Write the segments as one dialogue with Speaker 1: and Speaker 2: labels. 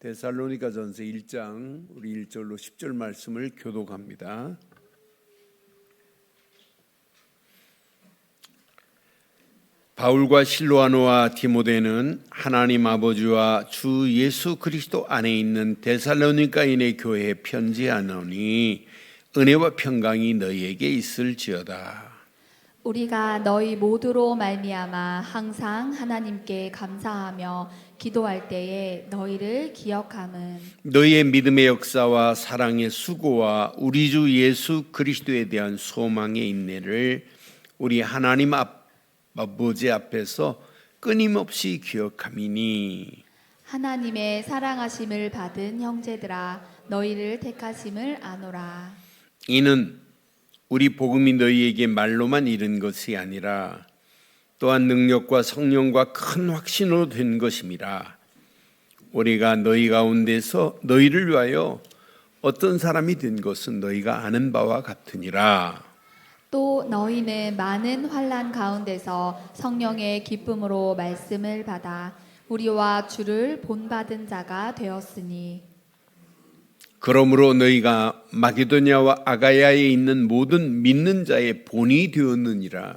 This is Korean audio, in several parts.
Speaker 1: 데살로니가전서 1장 우리 1절로 10절 말씀을 교독합니다. 바울과 실로아노와 디모데는 하나님 아버지와 주 예수 그리스도 안에 있는 데살로니가인의 교회에 편지하노니 은혜와 평강이 너희에게 있을지어다.
Speaker 2: 우리가 너희 모두로 말미암아 항상 하나님께 감사하며 기도할 때에 너희를 기억함은
Speaker 1: 너희의 믿음의 역사와 사랑의 수고와 우리 주 예수 그리스도에 대한 소망의 인내를 우리 하나님 아버지 앞에서 끊임없이 기억함이니
Speaker 2: 하나님의 사랑하심을 받은 형제들아 너희를 택하심을 아노라.
Speaker 1: 이는 우리 복음이 너희에게 말로만 이른 것이 아니라 또한 능력과 성령과 큰 확신으로 된 것임이라. 우리가 너희 가운데서 너희를 위하여 어떤 사람이 된 것은 너희가 아는 바와 같으니라.
Speaker 2: 또 너희는 많은 환난 가운데서 성령의 기쁨으로 말씀을 받아 우리와 주를 본받은 자가 되었으니
Speaker 1: 그러므로 너희가 마게도냐와 아가야에 있는 모든 믿는 자의 본이 되었느니라.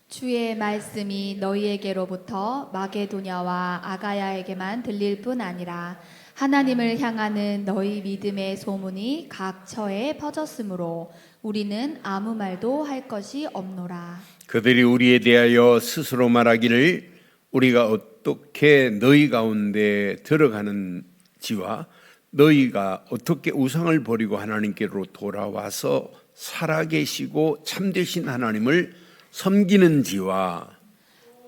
Speaker 2: 주의 말씀이 너희에게로부터 마게도냐와 아가야에게만 들릴 뿐 아니라 하나님을 향하는 너희 믿음의 소문이 각 처에 퍼졌으므로 우리는 아무 말도 할 것이 없노라.
Speaker 1: 그들이 우리에 대하여 스스로 말하기를 우리가 어떻게 너희 가운데 들어가는지와 너희가 어떻게 우상을 버리고 하나님께로 돌아와서 살아계시고 참되신 하나님을 섬기는지와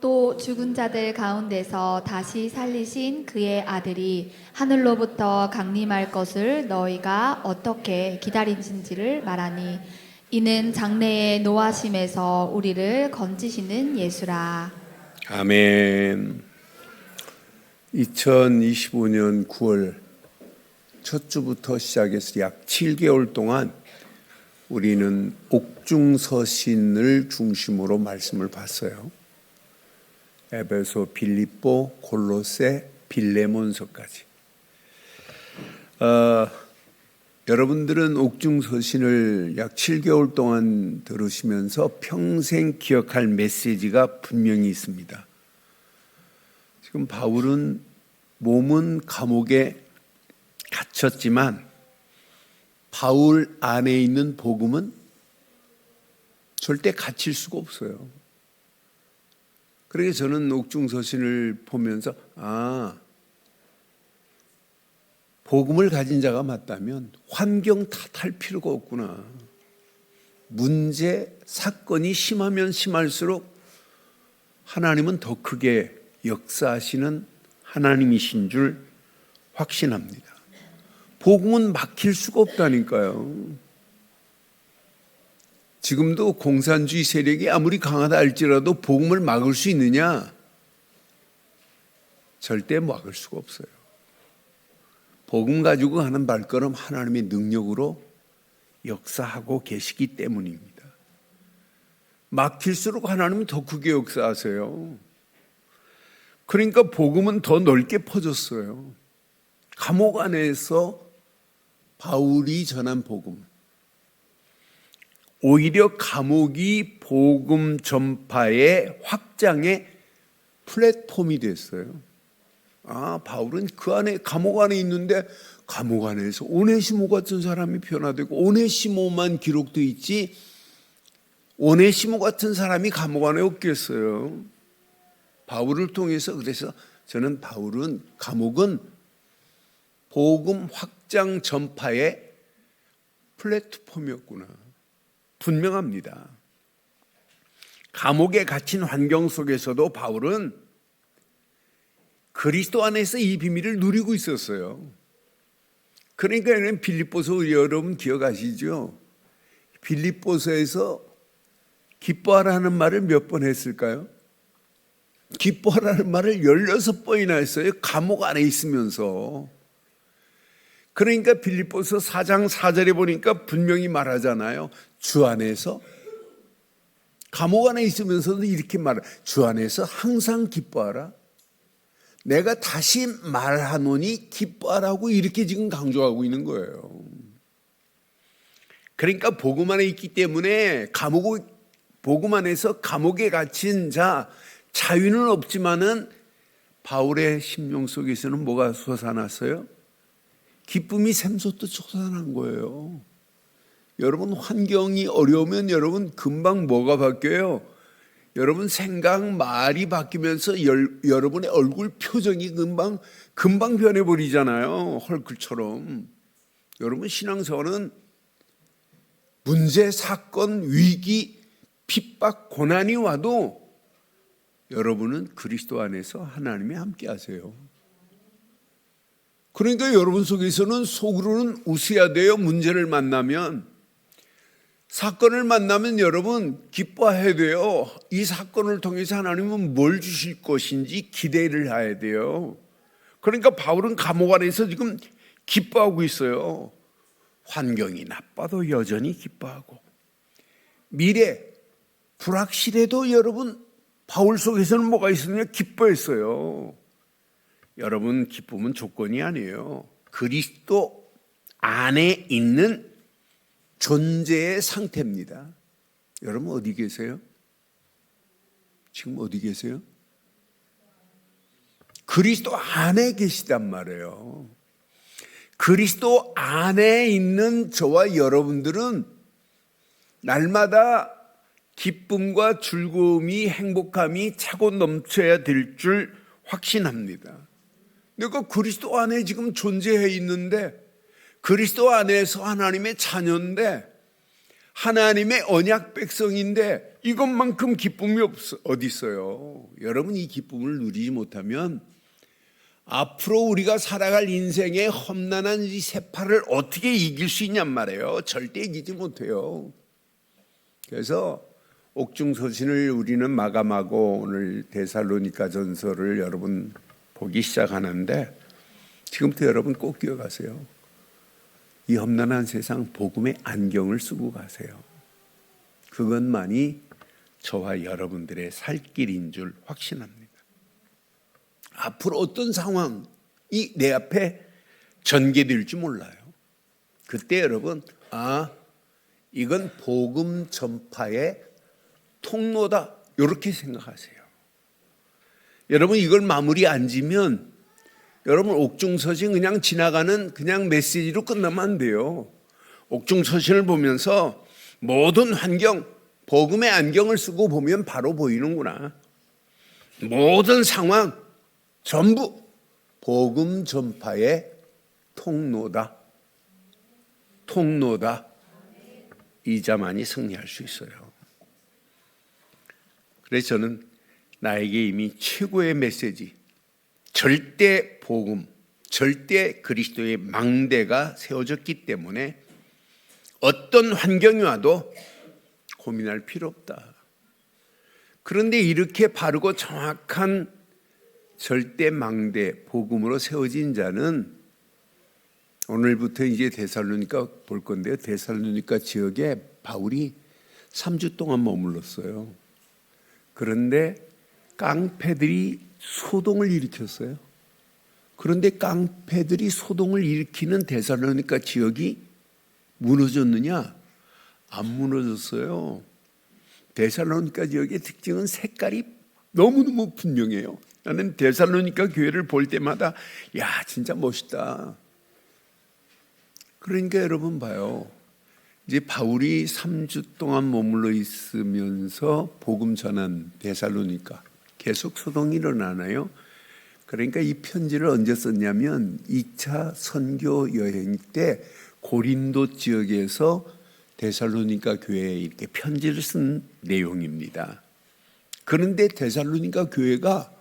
Speaker 2: 또 죽은 자들 가운데서 다시 살리신 그의 아들이 하늘로부터 강림할 것을 너희가 어떻게 기다리는지를 말하니 이는 장래의 노하심에서 우리를 건지시는 예수라.
Speaker 1: 아멘. 2025년 9월 첫 주부터 시작해서 약 7개월 동안 우리는 옥중서신을 중심으로 말씀을 봤어요. 에베소, 빌립보, 골로새, 빌레몬서까지. 여러분들은 옥중서신을 약 7개월 동안 들으시면서 평생 기억할 메시지가 분명히 있습니다. 지금 바울은 몸은 감옥에 갇혔지만 바울 안에 있는 복음은 절대 갇힐 수가 없어요. 그러니까 저는 옥중서신을 보면서 복음을 가진 자가 맞다면 환경 탓할 필요가 없구나. 문제, 사건이 심하면 심할수록 하나님은 더 크게 역사하시는 하나님이신 줄 확신합니다. 복음은 막힐 수가 없다니까요. 지금도 공산주의 세력이 아무리 강하다 할지라도 복음을 막을 수 있느냐? 절대 막을 수가 없어요. 복음 가지고 하는 발걸음 하나님의 능력으로 역사하고 계시기 때문입니다. 막힐수록 하나님은 더 크게 역사하세요. 그러니까 복음은 더 넓게 퍼졌어요. 감옥 안에서 바울이 전한 복음, 오히려 감옥이 복음 전파의 확장의 플랫폼이 됐어요. 바울은 그 안에 감옥 안에 있는데 감옥 안에서 오네시모 같은 사람이 변화되고 오네시모만 기록되어 있지 오네시모 같은 사람이 감옥 안에 없겠어요. 바울을 통해서 그래서 저는 감옥은 복음 확장 전파의 플랫폼이었구나. 분명합니다. 감옥에 갇힌 환경 속에서도 바울은 그리스도 안에서 이 비밀을 누리고 있었어요. 그러니까 빌립보서 여러분 기억하시죠? 빌립보서에서 기뻐하라는 말을 몇 번 했을까요? 기뻐하라는 말을 16번이나 했어요. 감옥 안에 있으면서. 그러니까 빌립보서 4장 4절에 보니까 분명히 말하잖아요. 주 안에서 감옥 안에 있으면서도 이렇게 말해. 주 안에서 항상 기뻐하라. 내가 다시 말하노니 기뻐하라고 이렇게 지금 강조하고 있는 거예요. 그러니까 복음 안에 있기 때문에 복음 안에서 감옥에 갇힌 자유는 없지만은 바울의 심령 속에서는 뭐가 솟아났어요? 기쁨이 샘솟듯 솟아난 거예요. 여러분 환경이 어려우면 여러분 금방 뭐가 바뀌어요? 여러분 생각, 말이 바뀌면서 여러분의 얼굴 표정이 금방 변해버리잖아요. 헐크처럼. 여러분 신앙생활은 문제, 사건, 위기, 핍박, 고난이 와도 여러분은 그리스도 안에서 하나님이 함께 하세요. 그러니까 여러분 속에서는 속으로는 웃어야 돼요. 문제를 만나면. 사건을 만나면 여러분 기뻐해야 돼요. 이 사건을 통해서 하나님은 뭘 주실 것인지 기대를 해야 돼요. 그러니까 바울은 감옥 안에서 지금 기뻐하고 있어요. 환경이 나빠도 여전히 기뻐하고 미래 불확실해도 여러분 바울 속에서는 뭐가 있었냐? 기뻐했어요. 여러분 기쁨은 조건이 아니에요. 그리스도 안에 있는 존재의 상태입니다. 여러분 어디 계세요? 지금 어디 계세요? 그리스도 안에 계시단 말이에요. 그리스도 안에 있는 저와 여러분들은 날마다 기쁨과 즐거움이 행복함이 차고 넘쳐야 될 줄 확신합니다. 내가 그리스도 안에 지금 존재해 있는데 그리스도 안에서 하나님의 자녀인데 하나님의 언약 백성인데 이것만큼 기쁨이 어디 있어요? 여러분 이 기쁨을 누리지 못하면 앞으로 우리가 살아갈 인생의 험난한 이 세파를 어떻게 이길 수 있냔 말이에요. 절대 이기지 못해요. 그래서 옥중서신을 우리는 마감하고 오늘 데살로니가 전서를 여러분 보기 시작하는데 지금부터 여러분 꼭 기억하세요. 이 험난한 세상 복음의 안경을 쓰고 가세요. 그것만이 저와 여러분들의 살 길인 줄 확신합니다. 앞으로 어떤 상황이 내 앞에 전개될지 몰라요. 그때 여러분 이건 복음 전파의 통로다 이렇게 생각하세요. 여러분 이걸 마무리 안 지면 여러분 옥중서신 그냥 지나가는 그냥 메시지로 끝나면 안 돼요. 옥중서신을 보면서 모든 환경 복음의 안경을 쓰고 보면 바로 보이는구나. 모든 상황 전부 복음 전파의 통로다. 이자만이 승리할 수 있어요. 그래서 저는 나에게 이미 최고의 메시지 절대 복음, 절대 그리스도의 망대가 세워졌기 때문에 어떤 환경이 와도 고민할 필요 없다. 그런데 이렇게 바르고 정확한 절대 망대 복음으로 세워진 자는 오늘부터 이제 데살로니가 볼 건데요. 데살로니가 지역에 바울이 3주 동안 머물렀어요. 그런데 깡패들이 소동을 일으켰어요. 그런데 깡패들이 소동을 일으키는 데살로니가 지역이 무너졌느냐? 안 무너졌어요. 데살로니가 지역의 특징은 색깔이 너무너무 분명해요. 나는 데살로니가 교회를 볼 때마다 진짜 멋있다. 그러니까 여러분 봐요. 이제 바울이 3주 동안 머물러 있으면서 복음 전한 데살로니가 계속 소동이 일어나나요? 그러니까 이 편지를 언제 썼냐면 2차 선교 여행 때 고린도 지역에서 데살로니가 교회에 이렇게 편지를 쓴 내용입니다. 그런데 데살로니가 교회가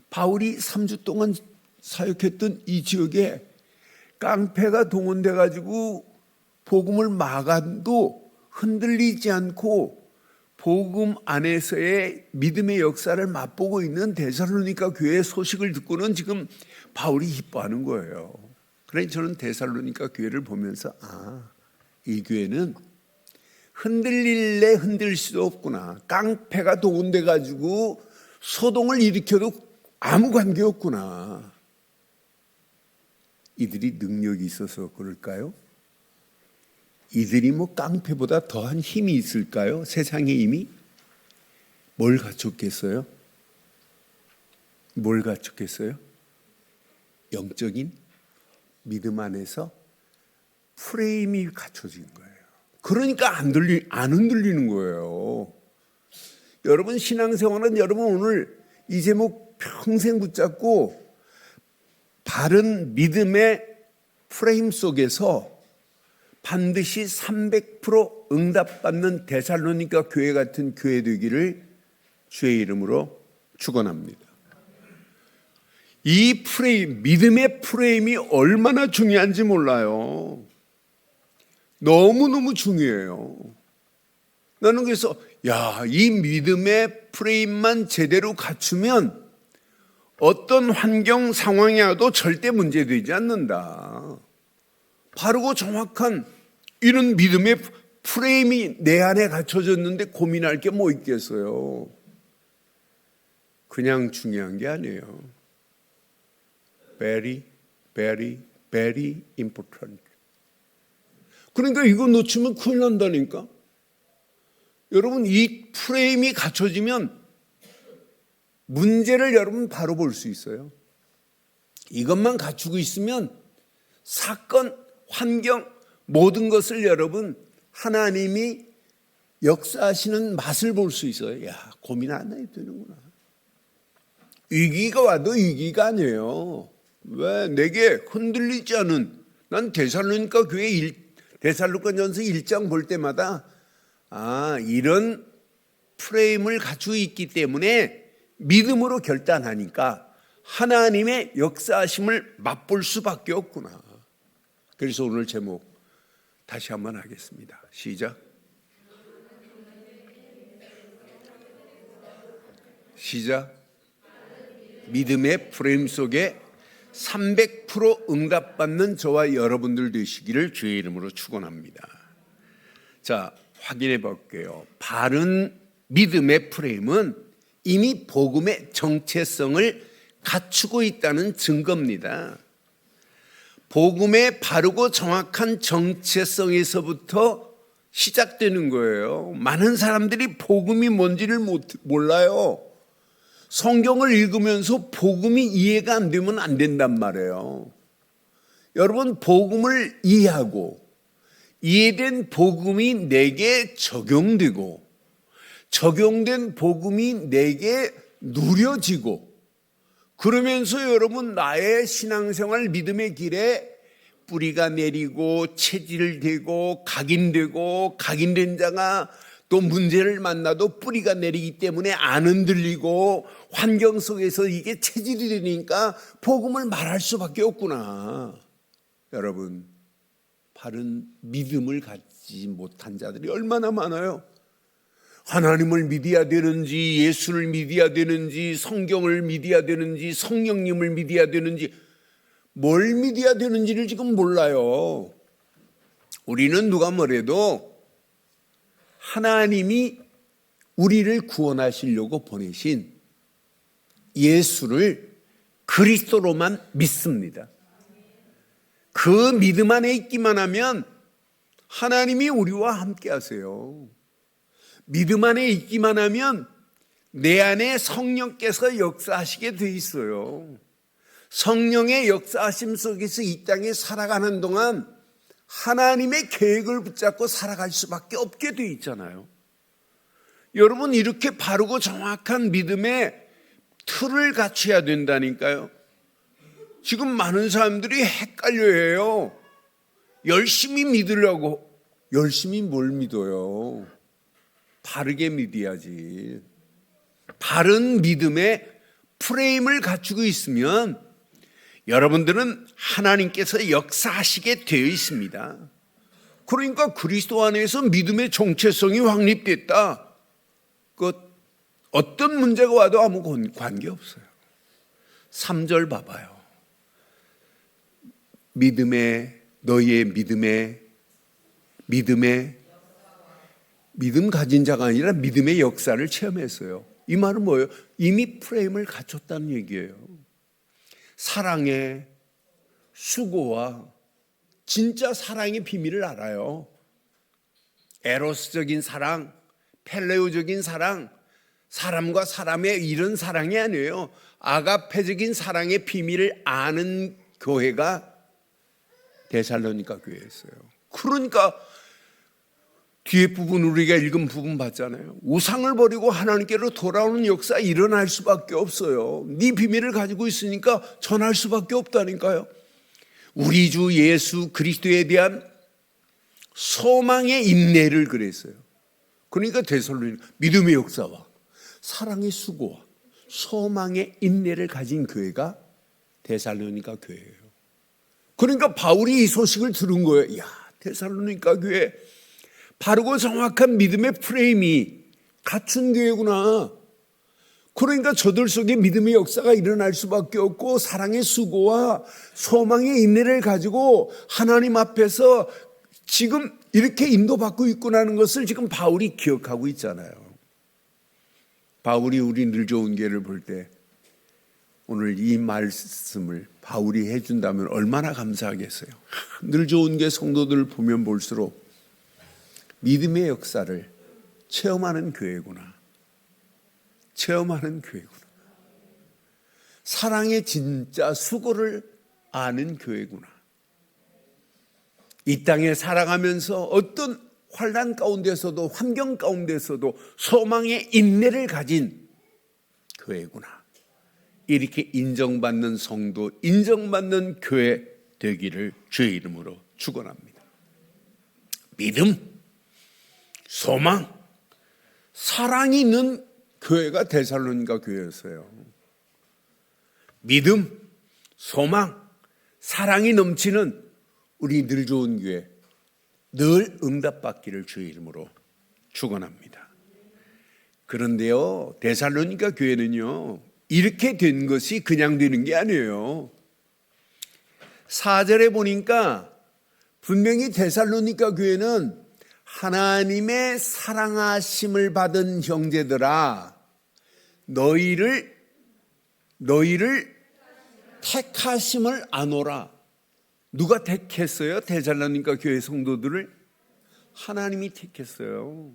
Speaker 1: 바울이 3주 동안 사역했던 이 지역에 깡패가 동원돼 가지고 복음을 막아도 흔들리지 않고 복음 안에서의 믿음의 역사를 맛보고 있는 데살로니가 교회의 소식을 듣고는 지금 바울이 기뻐하는 거예요. 그래서 저는 데살로니가 교회를 보면서 이 교회는 흔들릴 수 없구나. 깡패가 동원돼 가지고 소동을 일으켜도 아무 관계 없구나. 이들이 능력이 있어서 그럴까요? 이들이 뭐 깡패보다 더한 힘이 있을까요? 세상의 힘이? 뭘 갖췄겠어요? 뭘 갖췄겠어요? 영적인 믿음 안에서 프레임이 갖춰진 거예요. 그러니까 안 흔들리는 거예요. 여러분 신앙생활은 여러분 오늘 이 제목 평생 붙잡고 바른 믿음의 프레임 속에서 반드시 300% 응답받는 데살로니가 교회 같은 교회 되기를 주의 이름으로 축원합니다. 이 프레임, 믿음의 프레임이 얼마나 중요한지 몰라요. 너무너무 중요해요. 나는 그래서 이 믿음의 프레임만 제대로 갖추면 어떤 환경 상황이라도 절대 문제되지 않는다. 바르고 정확한 이런 믿음의 프레임이 내 안에 갖춰졌는데 고민할 게 뭐 있겠어요. 그냥 중요한 게 아니에요. Very, very, very important. 그러니까 이거 놓치면 큰일 난다니까. 여러분 이 프레임이 갖춰지면 문제를 여러분 바로 볼 수 있어요. 이것만 갖추고 있으면 사건, 환경 모든 것을 여러분 하나님이 역사하시는 맛을 볼 수 있어요. 고민 안 해도 되는구나. 위기가 와도 위기가 아니에요. 왜? 내게 흔들리지 않은, 난 데살로니가 교회 데살로니가전서 1장 볼 때마다 이런 프레임을 갖추고 있기 때문에 믿음으로 결단하니까 하나님의 역사하심을 맛볼 수밖에 없구나. 그래서 오늘 제목 다시 한번 하겠습니다. 시작. 믿음의 프레임 속에 300% 응답받는 저와 여러분들 되시기를 주의 이름으로 축원합니다. 자, 확인해 볼게요. 바른 믿음의 프레임은 이미 복음의 정체성을 갖추고 있다는 증거입니다. 복음의 바르고 정확한 정체성에서부터 시작되는 거예요. 많은 사람들이 복음이 뭔지를 몰라요. 성경을 읽으면서 복음이 이해가 안 되면 안 된단 말이에요. 여러분 복음을 이해하고 이해된 복음이 내게 적용되고 적용된 복음이 내게 누려지고 그러면서 여러분 나의 신앙생활 믿음의 길에 뿌리가 내리고 체질되고 각인되고 각인된 자가 또 문제를 만나도 뿌리가 내리기 때문에 안 흔들리고 환경 속에서 이게 체질이 되니까 복음을 말할 수밖에 없구나. 여러분 바른 믿음을 갖지 못한 자들이 얼마나 많아요. 하나님을 믿어야 되는지 예수를 믿어야 되는지 성경을 믿어야 되는지 성령님을 믿어야 되는지 뭘 믿어야 되는지를 지금 몰라요. 우리는 누가 뭐래도 하나님이 우리를 구원하시려고 보내신 예수를 그리스도로만 믿습니다. 그 믿음 안에 있기만 하면 하나님이 우리와 함께 하세요. 믿음 안에 있기만 하면 내 안에 성령께서 역사하시게 돼 있어요. 성령의 역사하심 속에서 이 땅에 살아가는 동안 하나님의 계획을 붙잡고 살아갈 수밖에 없게 돼 있잖아요. 여러분 이렇게 바르고 정확한 믿음의 틀을 갖춰야 된다니까요. 지금 많은 사람들이 헷갈려해요. 열심히 믿으려고. 열심히 뭘 믿어요? 바르게 믿어야지. 바른 믿음의 프레임을 갖추고 있으면 여러분들은 하나님께서 역사하시게 되어 있습니다. 그러니까 그리스도 안에서 믿음의 정체성이 확립됐다. 어떤 문제가 와도 아무 관계없어요. 3절 봐봐요. 너희의 믿음 가진 자가 아니라 믿음의 역사를 체험했어요. 이 말은 뭐예요? 이미 프레임을 갖췄다는 얘기예요. 사랑의 수고와 진짜 사랑의 비밀을 알아요. 에로스적인 사랑, 펠레오적인 사랑, 사람과 사람의 이런 사랑이 아니에요. 아가페적인 사랑의 비밀을 아는 교회가 데살로니가 교회였어요. 그러니까 뒤에 부분 우리가 읽은 부분 봤잖아요. 우상을 버리고 하나님께로 돌아오는 역사 일어날 수밖에 없어요. 네 비밀을 가지고 있으니까 전할 수밖에 없다니까요. 우리 주 예수 그리스도에 대한 소망의 인내를 그랬어요. 그러니까 데살로니가 믿음의 역사와 사랑의 수고와 소망의 인내를 가진 교회가 데살로니가 교회예요. 그러니까 바울이 이 소식을 들은 거예요. 야, 데살로니가 교회 바르고 정확한 믿음의 프레임이 갖춘 교회구나. 그러니까 저들 속에 믿음의 역사가 일어날 수밖에 없고 사랑의 수고와 소망의 인내를 가지고 하나님 앞에서 지금 이렇게 인도받고 있구나는 것을 지금 바울이 기억하고 있잖아요. 바울이 우리 늘 좋은 교회를 볼 때 오늘 이 말씀을 바울이 해준다면 얼마나 감사하겠어요. 늘 좋은 교회 성도들을 보면 볼수록 믿음의 역사를 체험하는 교회구나. 체험하는 교회구나. 사랑의 진짜 수고를 아는 교회구나. 이 땅에 살아가면서 어떤 환난 가운데서도 환경 가운데서도 소망의 인내를 가진 교회구나. 이렇게 인정받는 성도, 인정받는 교회 되기를 주의 이름으로 축원합니다. 믿음, 소망, 사랑이 있는 교회가 데살로니가 교회였어요. 믿음, 소망, 사랑이 넘치는 우리 늘 좋은 교회, 늘 응답받기를 주의 이름으로 축원합니다. 그런데요, 데살로니가 교회는요, 이렇게 된 것이 그냥 되는 게 아니에요. 4절에 보니까 분명히 데살로니가 교회는 하나님의 사랑하심을 받은 형제들아, 너희를 택하심을 아노라. 누가 택했어요? 데살로니가 교회 성도들을 하나님이 택했어요.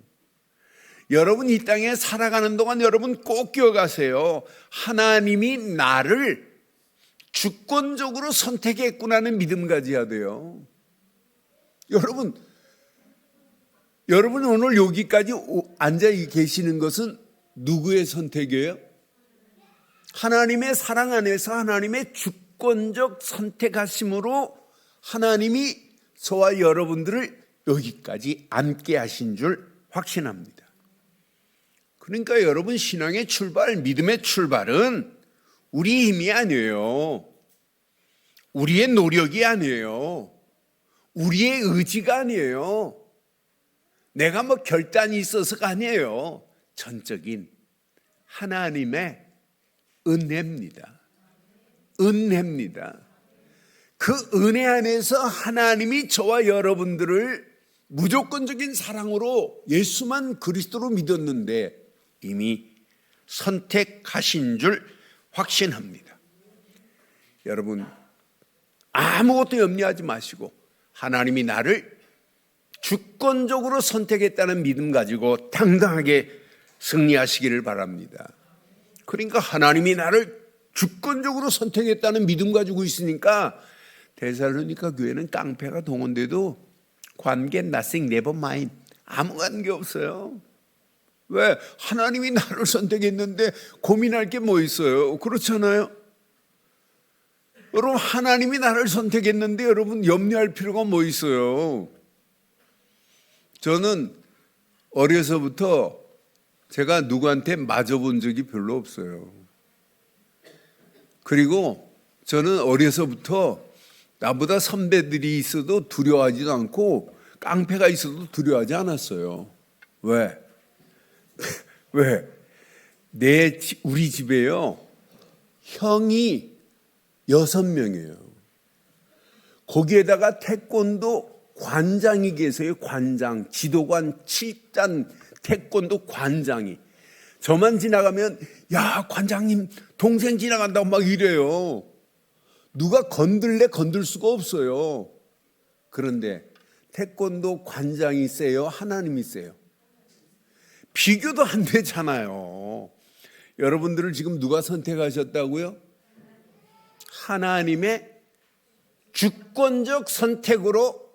Speaker 1: 여러분 이 땅에 살아가는 동안 여러분 꼭 기억하세요. 하나님이 나를 주권적으로 선택했구나는 믿음 가져야 돼요. 여러분 오늘 여기까지 앉아 계시는 것은 누구의 선택이에요? 하나님의 사랑 안에서 하나님의 주권적 선택하심으로 하나님이 저와 여러분들을 여기까지 앉게 하신 줄 확신합니다. 그러니까 여러분 신앙의 출발, 믿음의 출발은 우리 힘이 아니에요. 우리의 노력이 아니에요. 우리의 의지가 아니에요. 내가 뭐 결단이 있어서가 아니에요. 전적인 하나님의 은혜입니다. 은혜입니다. 그 은혜 안에서 하나님이 저와 여러분들을 무조건적인 사랑으로 예수만 그리스도로 믿었는데 이미 선택하신 줄 확신합니다. 여러분 아무것도 염려하지 마시고 하나님이 나를 주권적으로 선택했다는 믿음 가지고 당당하게 승리하시기를 바랍니다. 그러니까 하나님이 나를 주권적으로 선택했다는 믿음 가지고 있으니까 데살로니가 교회는 깡패가 동원돼도 관계 nothing, never mind. 아무 관계 없어요. 왜? 하나님이 나를 선택했는데 고민할 게 뭐 있어요? 그렇잖아요. 여러분 하나님이 나를 선택했는데 여러분 염려할 필요가 뭐 있어요? 저는 어려서부터 제가 누구한테 맞아본 적이 별로 없어요. 그리고 저는 어려서부터 나보다 선배들이 있어도 두려워하지도 않고 깡패가 있어도 두려워하지 않았어요. 왜? 우리 집에요 형이 6명이에요. 거기에다가 태권도 관장이 계세요. 관장, 지도관 7단 태권도 관장이. 저만 지나가면 야, 관장님 동생 지나간다고 막 이래요. 누가 건들래 건들 수가 없어요. 그런데 태권도 관장이 세요? 하나님이 세요? 비교도 안 되잖아요. 여러분들을 지금 누가 선택하셨다고요? 하나님의 주권적 선택으로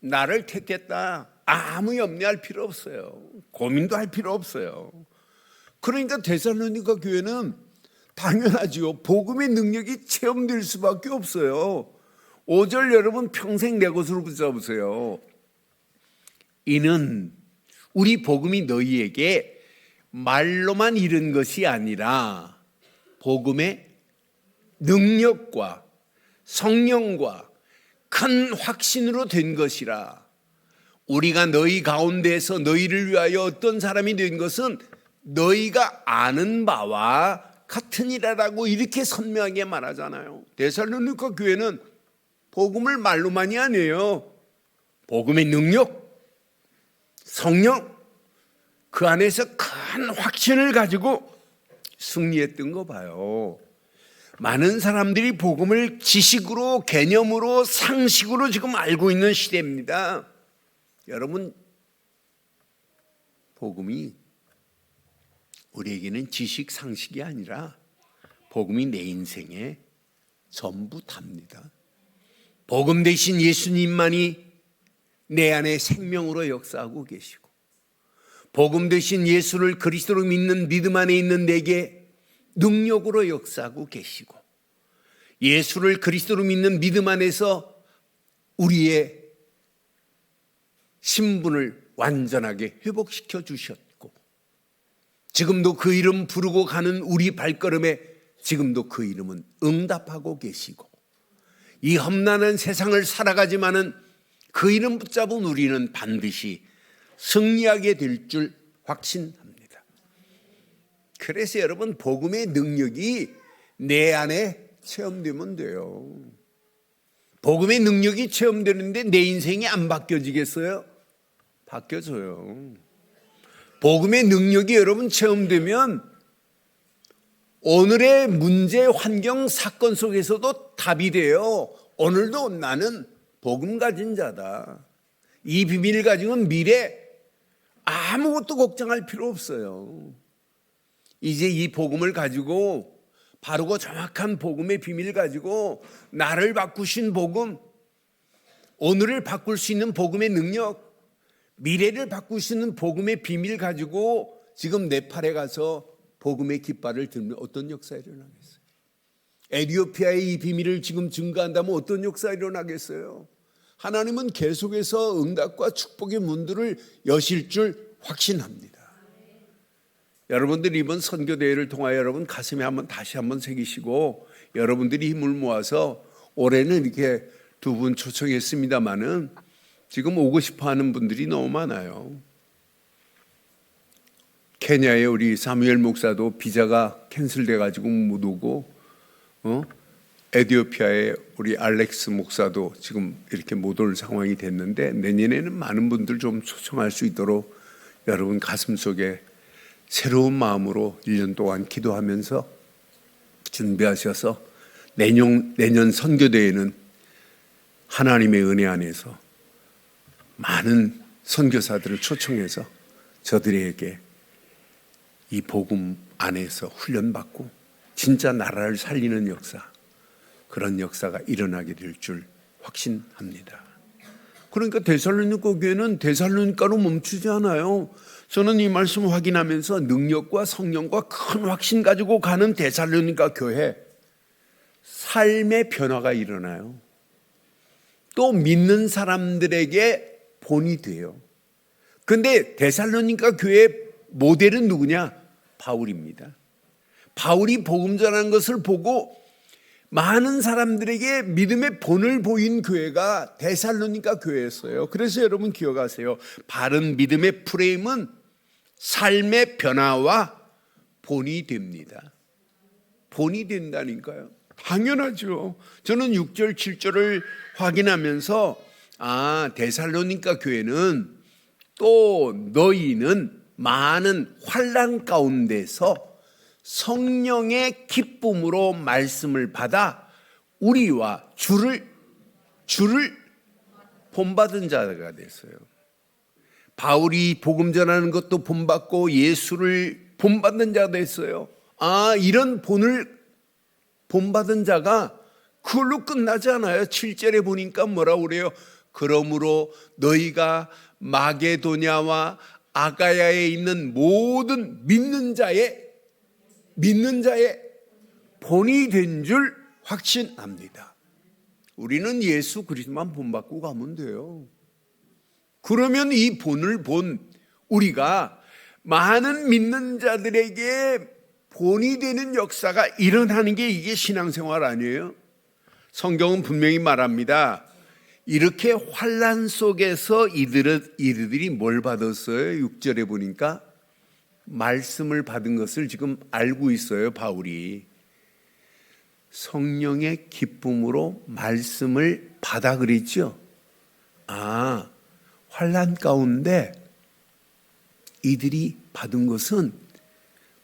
Speaker 1: 나를 택했다. 아무 염려할 필요 없어요. 고민도 할 필요 없어요. 그러니까 데살로니가 교회는 당연하지요. 복음의 능력이 체험될 수밖에 없어요. 5절 여러분 평생 내 것으로 붙잡으세요. 이는 우리 복음이 너희에게 말로만 이른 것이 아니라 복음의 능력과 성령과 큰 확신으로 된 것이라. 우리가 너희 가운데에서 너희를 위하여 어떤 사람이 된 것은 너희가 아는 바와 같으니라라고 이렇게 선명하게 말하잖아요. 데살로니가 교회는 복음을 말로만이 아니에요. 복음의 능력, 성령, 그 안에서 큰 확신을 가지고 승리했던 거 봐요. 많은 사람들이 복음을 지식으로, 개념으로, 상식으로 지금 알고 있는 시대입니다. 여러분, 복음이 우리에게는 지식, 상식이 아니라 복음이 내 인생의 전부 답니다. 복음 대신 예수님만이 내 안에 생명으로 역사하고 계시고, 복음 대신 예수를 그리스도로 믿는 믿음 안에 있는 내게 능력으로 역사하고 계시고, 예수를 그리스도로 믿는 믿음 안에서 우리의 신분을 완전하게 회복시켜 주셨고, 지금도 그 이름 부르고 가는 우리 발걸음에 지금도 그 이름은 응답하고 계시고, 이 험난한 세상을 살아가지만은 그 이름 붙잡은 우리는 반드시 승리하게 될 줄 확신합니다. 그래서 여러분, 복음의 능력이 내 안에 체험되면 돼요. 복음의 능력이 체험되는데 내 인생이 안 바뀌어지겠어요? 바뀌어져요. 복음의 능력이 여러분 체험되면 오늘의 문제, 환경, 사건 속에서도 답이 돼요. 오늘도 나는 복음 가진 자다. 이 비밀을 가지고는 미래 아무것도 걱정할 필요 없어요. 이제 이 복음을 가지고, 바르고 정확한 복음의 비밀을 가지고 나를 바꾸신 복음, 오늘을 바꿀 수 있는 복음의 능력, 미래를 바꿀 수 있는 복음의 비밀 가지고 지금 네팔에 가서 복음의 깃발을 들면 어떤 역사가 일어나겠어요? 에티오피아의 이 비밀을 지금 증거한다면 어떤 역사가 일어나겠어요? 하나님은 계속해서 응답과 축복의 문들을 여실 줄 확신합니다. 여러분들이 이번 선교대회를 통하여 여러분 가슴에 다시 한번 새기시고, 여러분들이 힘을 모아서 올해는 이렇게 두 분 초청했습니다마는 지금 오고 싶어 하는 분들이 너무 많아요. 케냐의 우리 사무엘 목사도 비자가 캔슬돼 가지고 못 오고, 에티오피아의 우리 알렉스 목사도 지금 이렇게 못 올 상황이 됐는데, 내년에는 많은 분들 좀 초청할 수 있도록 여러분 가슴속에 새로운 마음으로 1년 동안 기도하면서 준비하셔서 내년 선교대회는 하나님의 은혜 안에서 많은 선교사들을 초청해서 저들에게 이 복음 안에서 훈련받고 진짜 나라를 살리는 역사, 그런 역사가 일어나게 될 줄 확신합니다. 그러니까 데살로니가 교회는 데살로니가로 멈추지 않아요. 저는 이 말씀을 확인하면서 능력과 성령과 큰 확신 가지고 가는 데살로니가 교회, 삶의 변화가 일어나요. 또 믿는 사람들에게 본이 돼요. 그런데 데살로니가 교회의 모델은 누구냐? 바울입니다. 바울이 복음 전하는 것을 보고 많은 사람들에게 믿음의 본을 보인 교회가 데살로니가 교회였어요. 그래서 여러분 기억하세요. 바른 믿음의 프레임은 삶의 변화와 본이 됩니다. 본이 된다니까요. 당연하죠. 저는 6절, 7절을 확인하면서 데살로니가 교회는 또 너희는 많은 환난 가운데서 성령의 기쁨으로 말씀을 받아 우리와 주를 본받은 자가 됐어요. 바울이 복음 전하는 것도 본받고 예수를 본받는 자가 됐어요. 이런 본을 본받은 자가 그걸로 끝나지 않아요. 7절에 보니까 뭐라고 그래요? 그러므로 너희가 마게도냐와 아가야에 있는 모든 믿는 자의 본이 된 줄 확신합니다. 우리는 예수 그리스도만 본받고 가면 돼요. 그러면 이 본을 우리가 많은 믿는 자들에게 본이 되는 역사가 일어나는 게 이게 신앙생활 아니에요? 성경은 분명히 말합니다. 이렇게 환난 속에서 이들이 뭘 받았어요? 6절에 보니까 말씀을 받은 것을 지금 알고 있어요, 바울이. 성령의 기쁨으로 말씀을 받아 그랬죠. 환난 가운데 이들이 받은 것은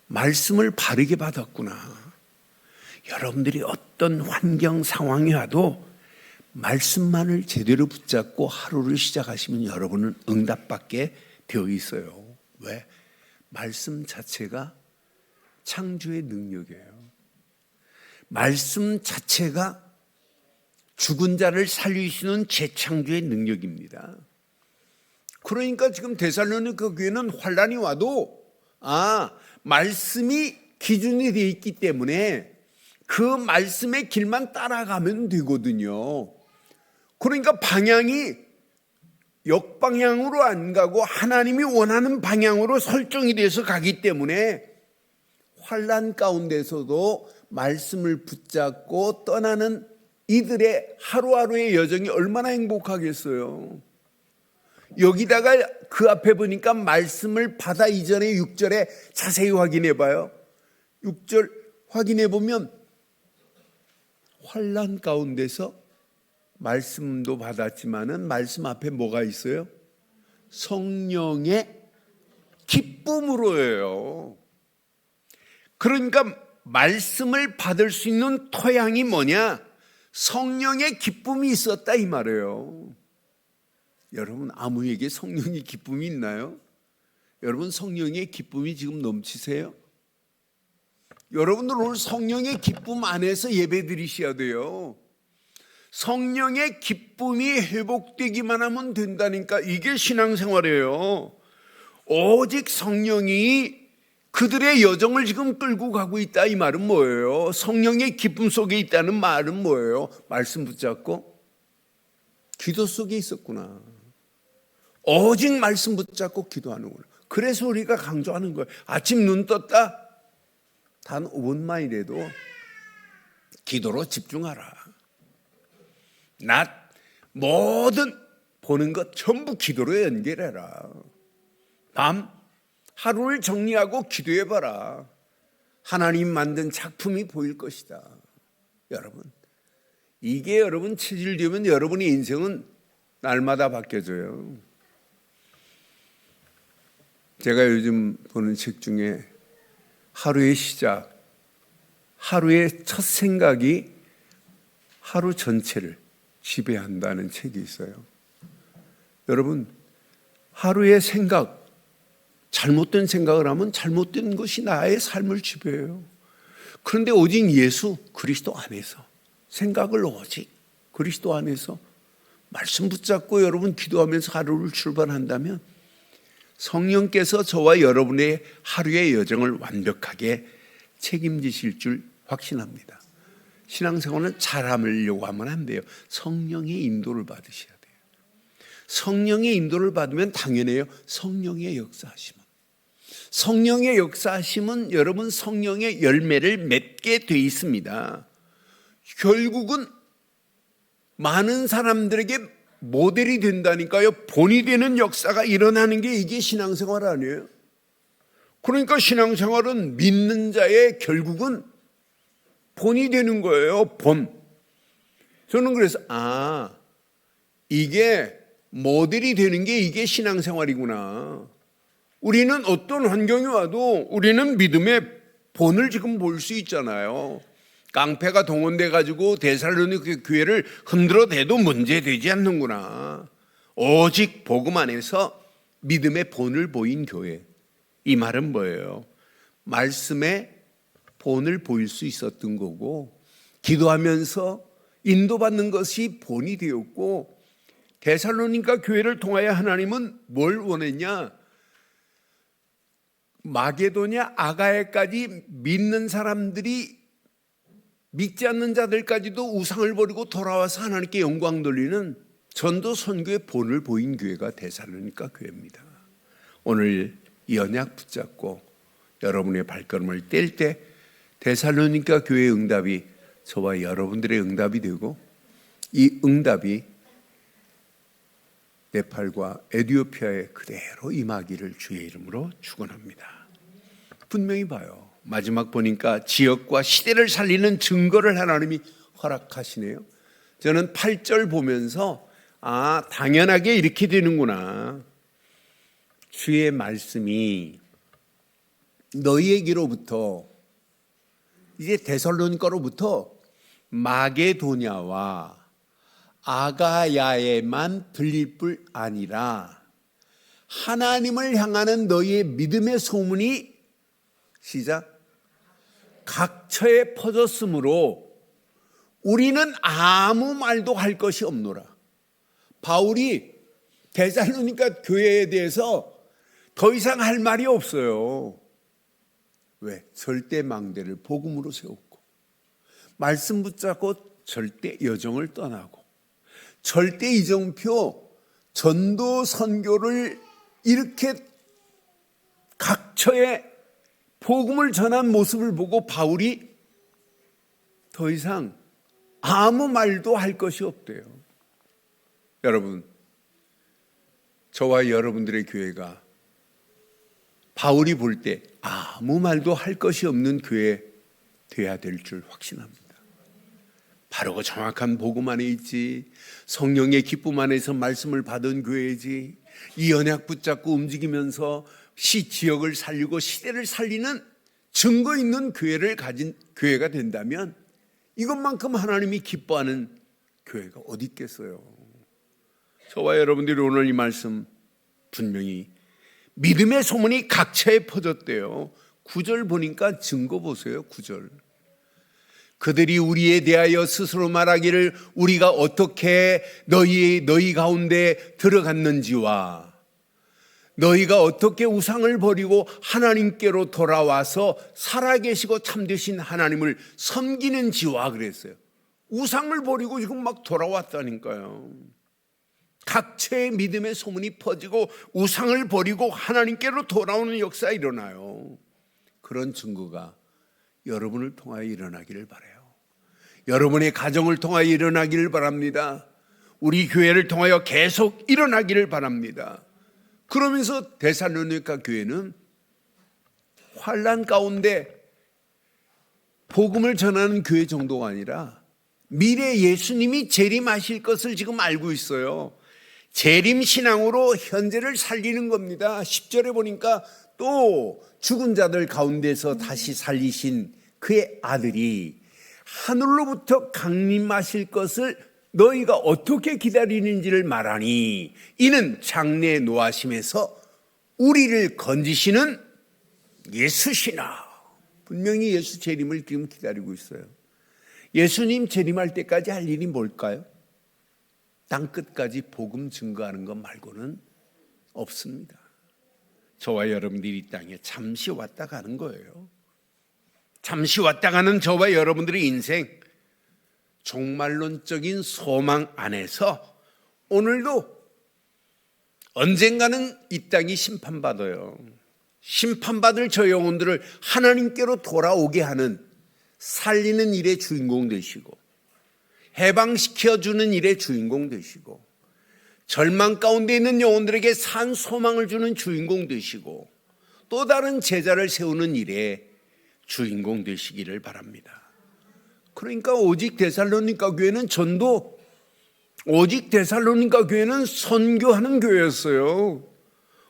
Speaker 1: 말씀을 바르게 받았구나. 여러분들이 어떤 환경 상황이 와도 말씀만을 제대로 붙잡고 하루를 시작하시면 여러분은 응답받게 되어 있어요. 왜? 말씀 자체가 창조의 능력이에요. 말씀 자체가 죽은 자를 살리시는 재창조의 능력입니다. 그러니까 지금 데살로니가 교회는 환난이 와도 말씀이 기준이 되어 있기 때문에 그 말씀의 길만 따라가면 되거든요. 그러니까 방향이 역방향으로 안 가고 하나님이 원하는 방향으로 설정이 돼서 가기 때문에 환난 가운데서도 말씀을 붙잡고 떠나는 이들의 하루하루의 여정이 얼마나 행복하겠어요. 여기다가 그 앞에 보니까 말씀을 받아 이전에 6절에 자세히 확인해 봐요. 6절 확인해 보면 환난 가운데서 말씀도 받았지만은 말씀 앞에 뭐가 있어요? 성령의 기쁨으로예요. 그러니까 말씀을 받을 수 있는 토양이 뭐냐? 성령의 기쁨이 있었다 이 말이에요. 여러분 아무에게 성령의 기쁨이 있나요? 여러분 성령의 기쁨이 지금 넘치세요? 여러분들 오늘 성령의 기쁨 안에서 예배 드리셔야 돼요. 성령의 기쁨이 회복되기만 하면 된다니까. 이게 신앙생활이에요. 오직 성령이 그들의 여정을 지금 끌고 가고 있다 이 말은 뭐예요? 성령의 기쁨 속에 있다는 말은 뭐예요? 말씀 붙잡고 기도 속에 있었구나. 오직 말씀 붙잡고 기도하는구나. 그래서 우리가 강조하는 거예요. 아침 눈 떴다? 단 5분만이라도 기도로 집중하라. 낮 모든 보는 것 전부 기도로 연결해라. 밤 하루를 정리하고 기도해봐라. 하나님 만든 작품이 보일 것이다. 여러분 이게 여러분 체질되면 여러분의 인생은 날마다 바뀌어져요. 제가 요즘 보는 책 중에 하루의 시작, 하루의 첫 생각이 하루 전체를 지배한다는 책이 있어요. 여러분 하루의 생각, 잘못된 생각을 하면 잘못된 것이 나의 삶을 지배해요. 그런데 오직 예수 그리스도 안에서 생각을 오직 그리스도 안에서 말씀 붙잡고 여러분 기도하면서 하루를 출발한다면 성령께서 저와 여러분의 하루의 여정을 완벽하게 책임지실 줄 확신합니다. 신앙생활은 잘하려고 하면 안 돼요. 성령의 인도를 받으셔야 돼요. 성령의 인도를 받으면 당연해요. 성령의 역사하심은. 성령의 역사하심은 여러분 성령의 열매를 맺게 돼 있습니다. 결국은 많은 사람들에게 모델이 된다니까요. 본이 되는 역사가 일어나는 게 이게 신앙생활 아니에요? 그러니까 신앙생활은 믿는 자의 결국은 본이 되는 거예요. 본. 저는 그래서 이게 모델이 되는 게 이게 신앙생활이구나. 우리는 어떤 환경이 와도 우리는 믿음의 본을 지금 볼 수 있잖아요. 깡패가 동원돼 가지고 데살로니가 교회를 흔들어대도 문제되지 않는구나. 오직 복음 안에서 믿음의 본을 보인 교회. 이 말은 뭐예요? 말씀의 본을 보일 수 있었던 거고, 기도하면서 인도받는 것이 본이 되었고, 데살로니가 교회를 통하여 하나님은 뭘 원했냐? 마게도냐 아가야까지 믿는 사람들이 믿지 않는 자들까지도 우상을 버리고 돌아와서 하나님께 영광 돌리는 전도 선교의 본을 보인 교회가 데살로니가 교회입니다. 오늘 이 언약 붙잡고 여러분의 발걸음을 뗄 때 데살로니가 교회의 응답이 저와 여러분들의 응답이 되고, 이 응답이 네팔과 에티오피아에 그대로 임하기를 주의 이름으로 축원합니다. 분명히 봐요. 마지막 보니까 지역과 시대를 살리는 증거를 하나님이 허락하시네요. 저는 8절 보면서 당연하게 이렇게 되는구나. 주의 말씀이 너희에게로부터, 이제 데살로니가로부터 마게도냐와 아가야에만 들릴 뿐 아니라 하나님을 향하는 너희의 믿음의 소문이 시작 각처에 퍼졌으므로 우리는 아무 말도 할 것이 없노라. 바울이 데살로니가 교회에 대해서 더 이상 할 말이 없어요. 왜? 절대 망대를 복음으로 세웠고, 말씀 붙잡고 절대 여정을 떠나고, 절대 이정표 전도 선교를 이렇게 각처에 복음을 전한 모습을 보고 바울이 더 이상 아무 말도 할 것이 없대요. 여러분, 저와 여러분들의 교회가 바울이 볼 때 아무 말도 할 것이 없는 교회 되어야 될 줄 확신합니다. 바르고 정확한 복음 안에 있지, 성령의 기쁨 안에서 말씀을 받은 교회지, 이 언약 붙잡고 움직이면서 지역을 살리고 시대를 살리는 증거 있는 교회를 가진 교회가 된다면 이것만큼 하나님이 기뻐하는 교회가 어디 있겠어요? 저와 여러분들이 오늘 이 말씀 분명히 믿음의 소문이 각처에 퍼졌대요. 9절 보니까 증거 보세요. 9절. 그들이 우리에 대하여 스스로 말하기를 우리가 어떻게 너희 가운데 들어갔는지와 너희가 어떻게 우상을 버리고 하나님께로 돌아와서 살아계시고 참되신 하나님을 섬기는지와 그랬어요. 우상을 버리고 지금 막 돌아왔다니까요. 각처의 믿음의 소문이 퍼지고 우상을 버리고 하나님께로 돌아오는 역사가 일어나요. 그런 증거가 여러분을 통하여 일어나기를 바라요. 여러분의 가정을 통하여 일어나기를 바랍니다. 우리 교회를 통하여 계속 일어나기를 바랍니다. 그러면서 데살로니가 교회는 환난 가운데 복음을 전하는 교회 정도가 아니라 미래 예수님이 재림하실 것을 지금 알고 있어요. 재림 신앙으로 현재를 살리는 겁니다. 10절에 보니까 또 죽은 자들 가운데서 다시 살리신 그의 아들이 하늘로부터 강림하실 것을 너희가 어떻게 기다리는지를 말하니 이는 장래 노하심에서 우리를 건지시는 예수시나. 분명히 예수 재림을 지금 기다리고 있어요. 예수님 재림할 때까지 할 일이 뭘까요? 땅끝까지 복음 증거하는 것 말고는 없습니다. 저와 여러분들이 이 땅에 잠시 왔다 가는 거예요. 잠시 왔다 가는 저와 여러분들의 인생, 종말론적인 소망 안에서 오늘도 언젠가는 이 땅이 심판받아요. 심판받을 저 영혼들을 하나님께로 돌아오게 하는 살리는 일의 주인공 되시고, 해방시켜주는 일의 주인공 되시고, 절망 가운데 있는 영혼들에게 산 소망을 주는 주인공 되시고, 또 다른 제자를 세우는 일의 주인공 되시기를 바랍니다. 그러니까 오직 데살로니가 교회는 전도, 오직 데살로니가 교회는 선교하는 교회였어요.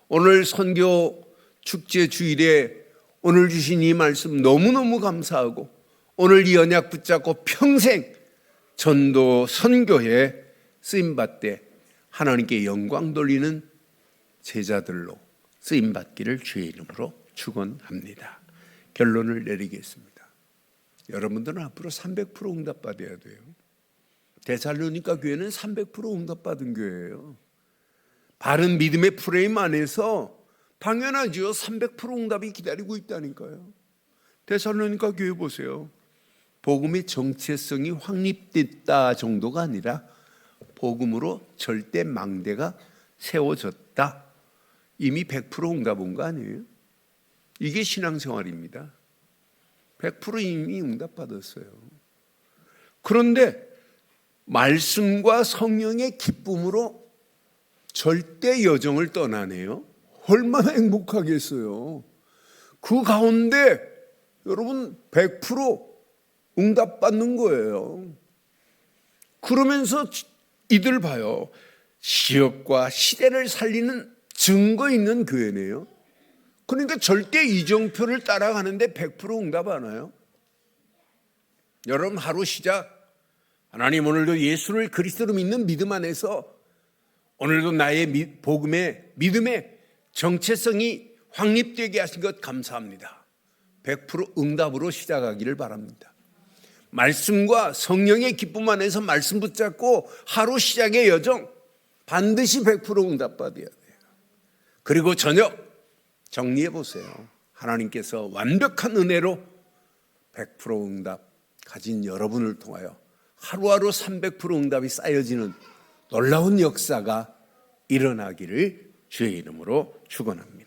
Speaker 1: 오늘 선교 축제 주일에 오늘 주신 이 말씀 너무너무 감사하고 오늘 이 언약 붙잡고 평생 전도 선교에 쓰임받되 하나님께 영광 돌리는 제자들로 쓰임받기를 주의 이름으로 축원합니다. 결론을 내리겠습니다. 여러분들은 앞으로 300% 응답받아야 돼요. 데살로니가 교회는 300% 응답받은 교회예요. 바른 믿음의 프레임 안에서 당연하죠. 300% 응답이 기다리고 있다니까요. 데살로니가 교회 보세요. 복음의 정체성이 확립됐다 정도가 아니라 복음으로 절대 망대가 세워졌다. 이미 100% 응답 온 거 아니에요? 이게 신앙생활입니다. 100% 이미 응답받았어요. 그런데 말씀과 성령의 기쁨으로 절대 여정을 떠나네요. 얼마나 행복하겠어요. 그 가운데 여러분 100% 응답받는 거예요. 그러면서 이들 봐요. 지역과 시대를 살리는 증거 있는 교회네요. 그러니까 절대 이정표를 따라가는데 100% 응답 안 와요. 여러분 하루 시작. 하나님 오늘도 예수를 그리스도로 믿는 믿음 안에서 오늘도 나의 복음의 믿음의 정체성이 확립되게 하신 것 감사합니다. 100% 응답으로 시작하기를 바랍니다. 말씀과 성령의 기쁨 안에서 말씀 붙잡고 하루 시작의 여정 반드시 100% 응답받아야 돼요. 그리고 저녁 정리해 보세요. 하나님께서 완벽한 은혜로 100% 응답 가진 여러분을 통하여 하루하루 300% 응답이 쌓여지는 놀라운 역사가 일어나기를 주의 이름으로 축원합니다.